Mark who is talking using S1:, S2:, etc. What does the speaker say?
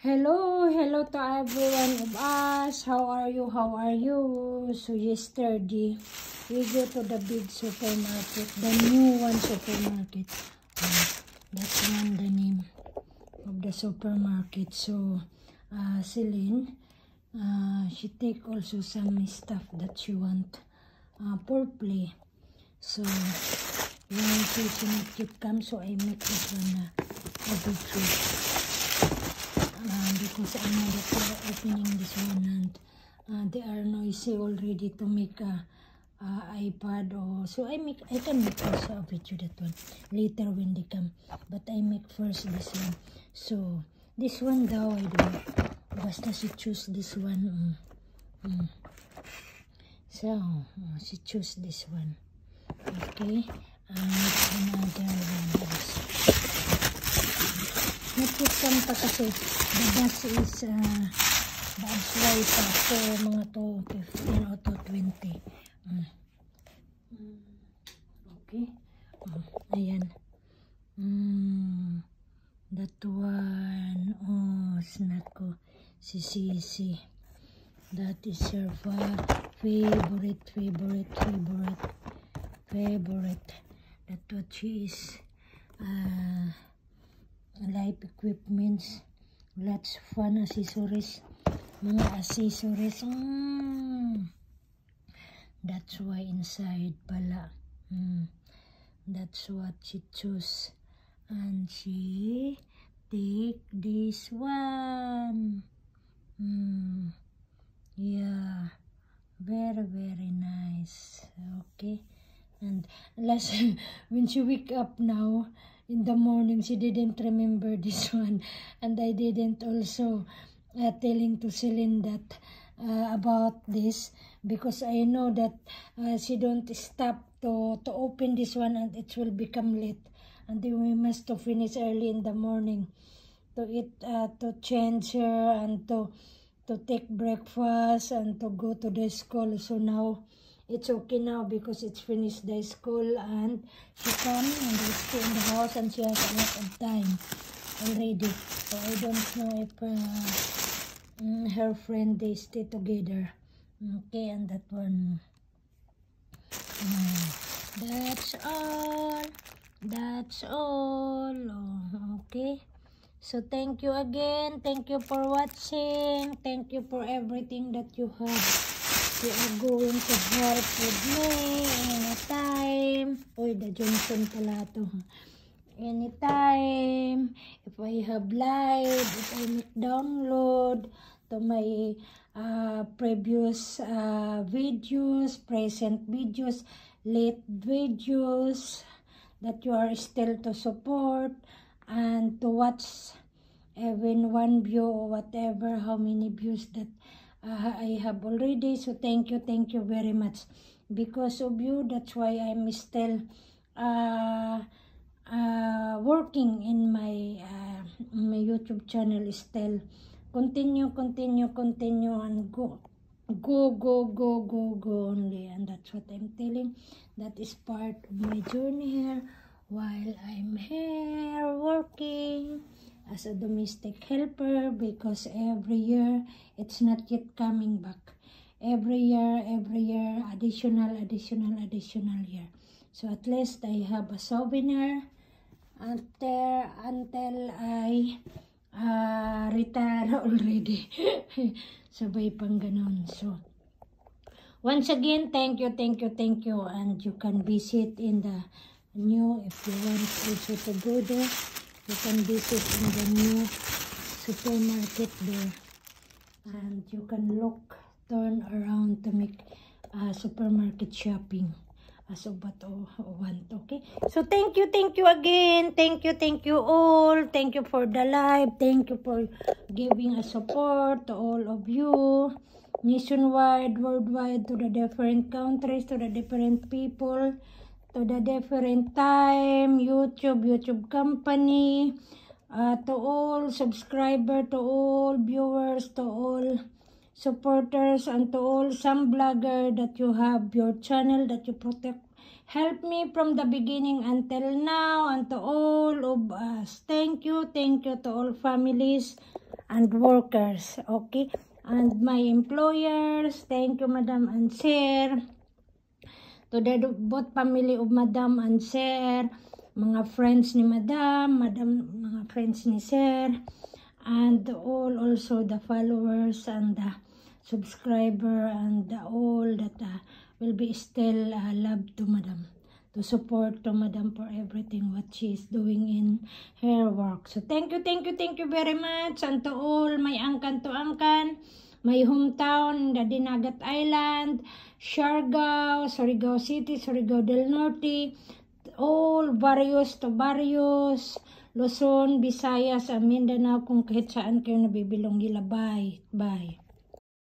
S1: Hello to everyone of us. How are you? So yesterday we go to the big supermarket, the new one supermarket. That's one the name of the supermarket. So Celine, she take also some stuff that she want for play. So when she not keep come, so I make this one a big trip. Because I know that they are opening this one and they are noisy already to make a iPad or so I can make also a video that one later when they come, but I make first this one. So this one daw I do basta she choose this one. So she choose this one, okay, and another one also. Nagkikam pa kasi the bus is bus way pa so mga to 15 o to 20. Okay. Ayan. That one. Oh, snack ko. Si Sisi. That is her favorite. That what she is. Life equipments, lots of fun accessories, mga accessories. That's why inside pala. That's what she choose, and she take this one. Yeah, very nice. Okay, and last when she wake up now. In the morning, she didn't remember this one, and I didn't also telling to Celine that about this because I know that she don't stop to open this one and it will become late, and then we must to finish early in the morning to eat, to change her and to take breakfast and to go to the school. So now. It's okay now because it's finished the school and she come and we stay in the house and she has a lot of time already. So I don't know if her friend they stay together. Okay, and that one. That's all. Oh, okay. So thank you again. Thank you for watching. Thank you for everything that you have. You are going to help with me anytime. Uy, the Johnson pala to. Anytime. If I have live, if I make download to my previous videos, present videos, late videos that you are still to support and to watch even one view or whatever, how many views that I have already. So thank you very much. Because of you, that's why I'm still working in my YouTube channel. Still continue and go only, and that's what I'm telling. That is part of my journey here while I'm here working as a domestic helper, because every year it's not yet coming back. Every year, additional year. So at least I have a souvenir until I retire already. Sabay pang ganon. So once again, thank you, and you can visit in the new, if you want also to go there. You can visit in the new supermarket there, and you can turn around to make supermarket shopping as of what you want. Okay, so thank you again. Thank you all. Thank you for the live. Thank you for giving a support to all of you nationwide, worldwide, to the different countries, to the different people, to the different time, YouTube company, to all subscribers, to all viewers, to all supporters, and to all some blogger that you have your channel that you help me from the beginning until now, and to all of us. Thank you to all families and workers, okay? And my employers, thank you, Madam and Sir. To the both family of Madam and Sir, mga friends ni Madam, mga friends ni Sir, and all also the followers and the subscriber and all that will be still love to Madam, to support to Madam for everything what she is doing in her work. So thank you very much, and to all my angkan to angkan, my hometown, the Dinagat Island, Siargao, Surigao City, Surigao del Norte, all barrios to barrios, Luzon, Visayas, Mindanao, kung kahit saan kayo nabibilong gila. Bye.